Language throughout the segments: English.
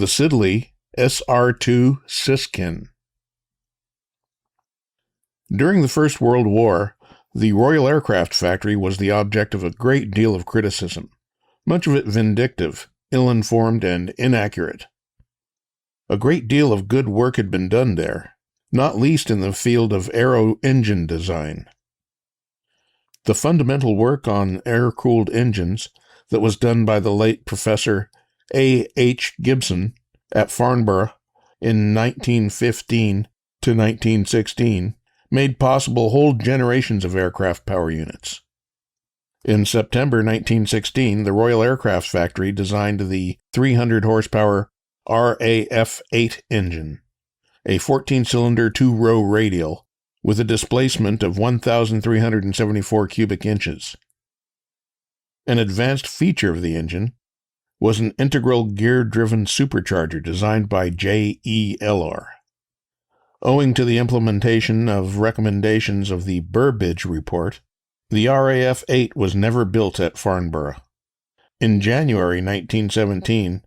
the Siddeley S.R.2 Siskin. During the First World War, the Royal Aircraft Factory was the object of a great deal of criticism, much of it vindictive, ill-informed, and inaccurate. A great deal of good work had been done there, not least in the field of aero-engine design. The fundamental work on air-cooled engines that was done by the late Professor A. H. Gibson at Farnborough in 1915 to 1916 made possible whole generations of aircraft power units. In September 1916, the Royal Aircraft Factory designed the 300-horsepower RAF-8 engine, a 14-cylinder two-row radial with a displacement of 1,374 cubic inches. An advanced feature of the engine was an integral gear-driven supercharger designed by J. E. Elor. Owing to the implementation of recommendations of the Burbidge Report, the RAF-8 was never built at Farnborough. In January 1917,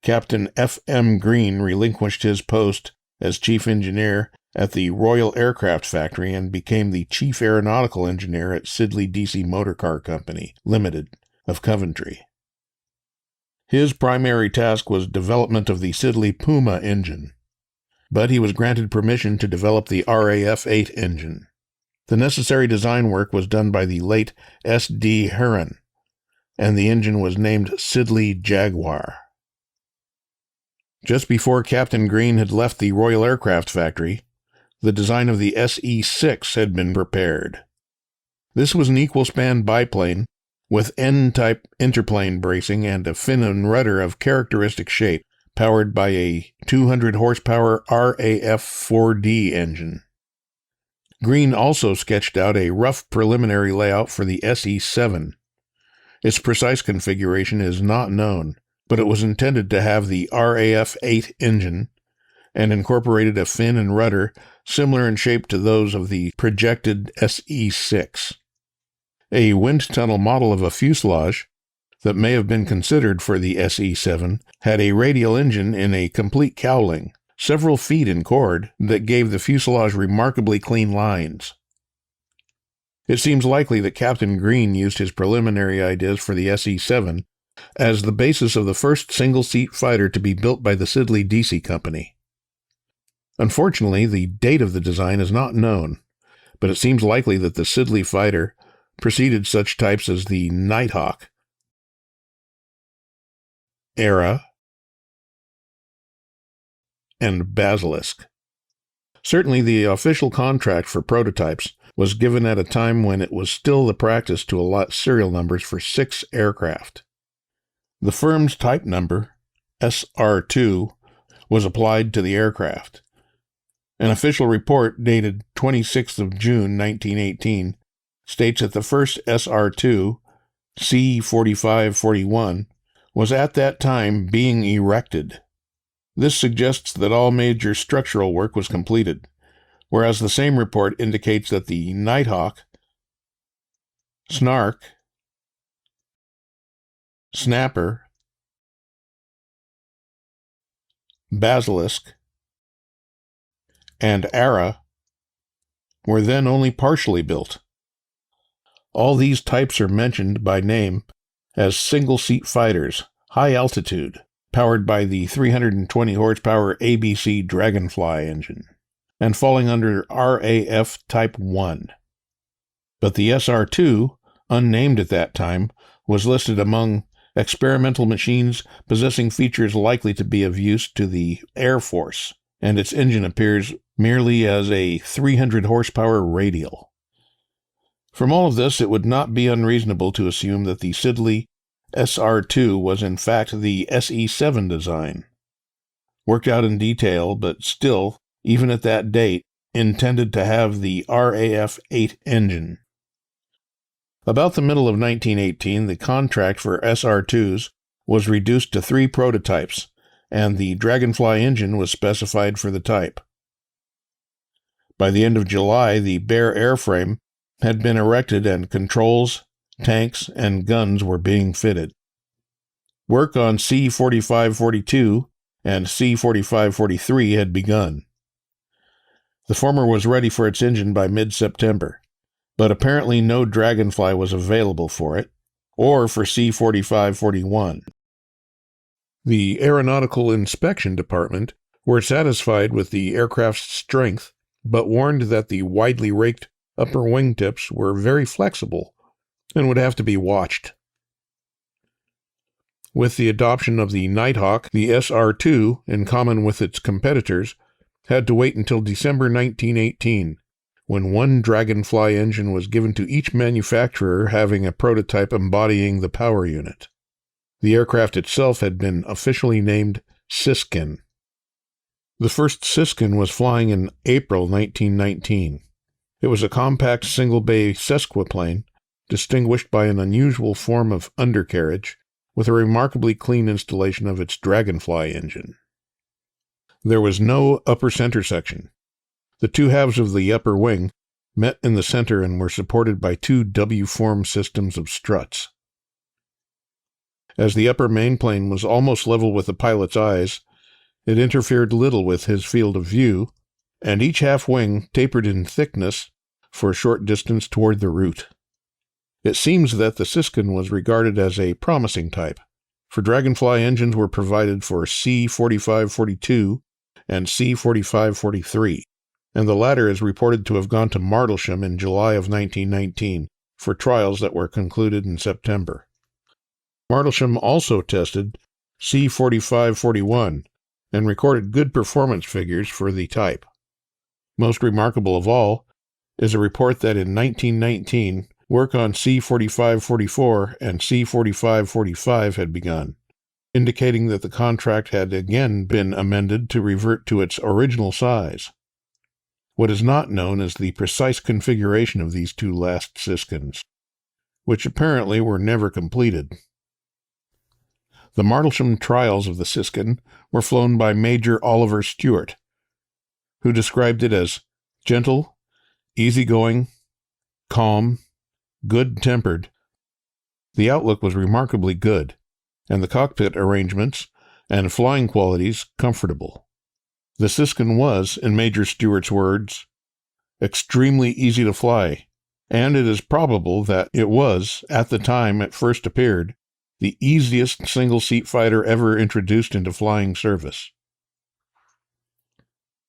Captain F. M. Green relinquished his post as chief engineer at the Royal Aircraft Factory and became the chief aeronautical engineer at Siddeley Deasy Motor Car Company, Limited, of Coventry. His primary task was development of the Siddeley Puma engine, but he was granted permission to develop the RAF-8 engine. The necessary design work was done by the late S. D. Heron, and the engine was named Siddeley Jaguar. Just before Captain Green had left the Royal Aircraft Factory, the design of the SE-6 had been prepared. This was an equal-span biplane with N-type interplane bracing and a fin and rudder of characteristic shape, powered by a 200-horsepower RAF-4D engine. Green also sketched out a rough preliminary layout for the SE-7. Its precise configuration is not known, but it was intended to have the RAF-8 engine and incorporated a fin and rudder similar in shape to those of the projected SE-6. A wind tunnel model of a fuselage that may have been considered for the SE-7 had a radial engine in a complete cowling, several feet in chord, that gave the fuselage remarkably clean lines. It seems likely that Captain Green used his preliminary ideas for the SE-7 as the basis of the first single-seat fighter to be built by the Siddeley Deasy Company. Unfortunately, the date of the design is not known, but it seems likely that the Siddeley fighter preceded such types as the Nighthawk, Era, and Basilisk. Certainly the official contract for prototypes was given at a time when it was still the practice to allot serial numbers for 6 aircraft. The firm's type number, SR2, was applied to the aircraft. An official report dated 26th of June 1918 states that the first SR2, C-4541, was at that time being erected. This suggests that all major structural work was completed, whereas the same report indicates that the Nighthawk, Snark, Snapper, Basilisk, and Ara were then only partially built. All these types are mentioned by name as single-seat fighters, high altitude, powered by the 320-horsepower ABC Dragonfly engine, and falling under RAF Type 1. But the SR2, unnamed at that time, was listed among experimental machines possessing features likely to be of use to the Air Force, and its engine appears merely as a 300-horsepower radial. From all of this, it would not be unreasonable to assume that the Siddeley SR2 was in fact the SE-7 design, worked out in detail, but still, even at that date, intended to have the RAF-8 engine. About the middle of 1918, the contract for SR2s was reduced to 3 prototypes, and the Dragonfly engine was specified for the type. By the end of July, the bare airframe had been erected and controls, tanks, and guns were being fitted. Work on C-4542 and C-4543 had begun. The former was ready for its engine by mid-September, but apparently no Dragonfly was available for it, or for C-4541. The Aeronautical Inspection Department were satisfied with the aircraft's strength, but warned that the widely raked upper wingtips were very flexible and would have to be watched. With the adoption of the Nighthawk, the SR-2, in common with its competitors, had to wait until December 1918, when one Dragonfly engine was given to each manufacturer having a prototype embodying the power unit. The aircraft itself had been officially named Siskin. The first Siskin was flying in April 1919. It was a compact single-bay sesquiplane, distinguished by an unusual form of undercarriage, with a remarkably clean installation of its Dragonfly engine. There was no upper center section. The two halves of the upper wing met in the center and were supported by two W-form systems of struts. As the upper mainplane was almost level with the pilot's eyes, it interfered little with his field of view, and each half wing tapered in thickness for a short distance toward the root. It seems that the Siskin was regarded as a promising type, for Dragonfly engines were provided for C-4542 and C-4543, and the latter is reported to have gone to Martlesham in July of 1919 for trials that were concluded in September. Martlesham also tested C-4541 and recorded good performance figures for the type. Most remarkable of all is a report that in 1919, work on C-4544 and C-4545 had begun, indicating that the contract had again been amended to revert to its original size. What is not known is the precise configuration of these two last Siskins, which apparently were never completed. The Martlesham trials of the Siskin were flown by Major Oliver Stewart, who described it as gentle, easygoing, calm, good-tempered. The outlook was remarkably good, and the cockpit arrangements and flying qualities comfortable. The Siskin was, in Major Stewart's words, extremely easy to fly, and it is probable that it was, at the time it first appeared, the easiest single-seat fighter ever introduced into flying service.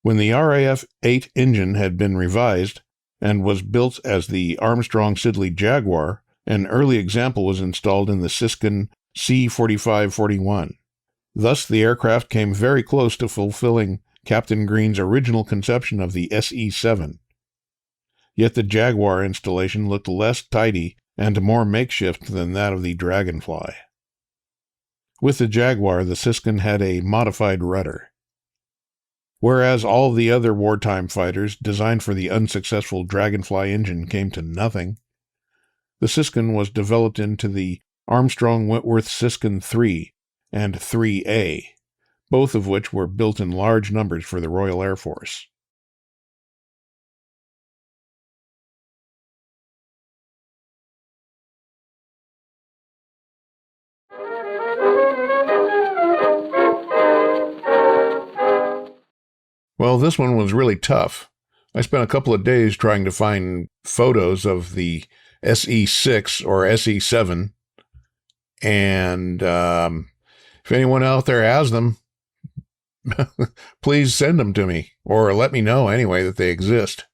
When the RAF-8 engine had been revised and was built as the Armstrong-Siddeley Jaguar, an early example was installed in the Siskin C-4541. Thus, the aircraft came very close to fulfilling Captain Green's original conception of the SE-7. Yet the Jaguar installation looked less tidy and more makeshift than that of the Dragonfly. With the Jaguar, the Siskin had a modified rudder. Whereas all the other wartime fighters designed for the unsuccessful Dragonfly engine came to nothing, the Siskin was developed into the Armstrong-Whitworth Siskin III and 3A, both of which were built in large numbers for the Royal Air Force. Well, this one was really tough. I spent a couple of days trying to find photos of the SE-6 or SE-7, and if anyone out there has them, please send them to me, or let me know anyway that they exist.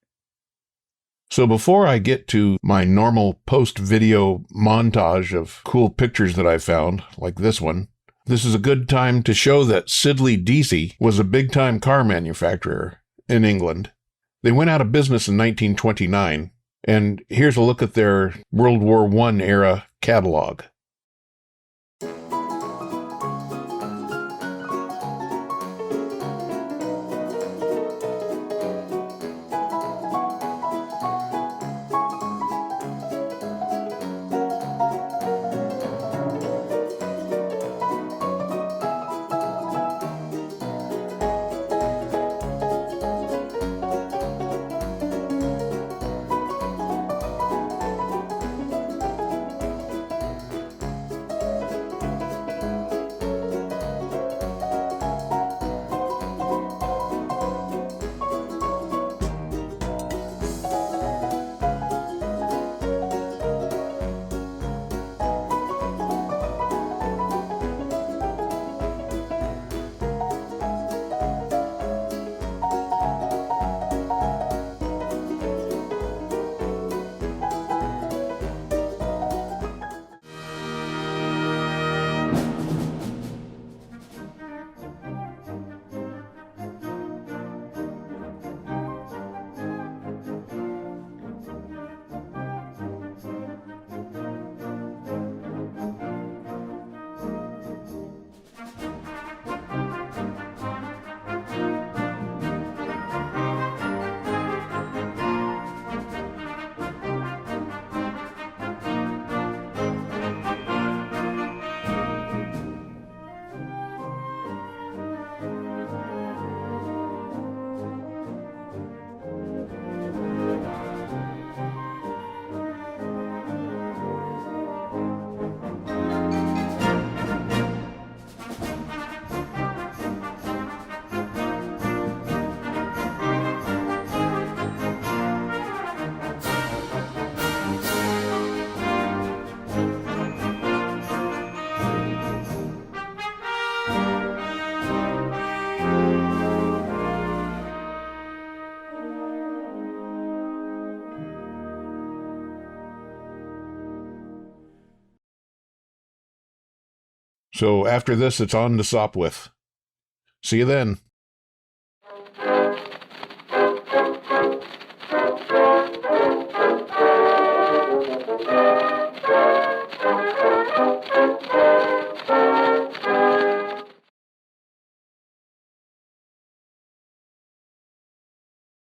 So before I get to my normal post-video montage of cool pictures that I found, like this one, this is a good time to show that Siddeley Deasy was a big-time car manufacturer in England. They went out of business in 1929, and here's a look at their World War I era catalog. So after this, it's on to Sopwith. See you then.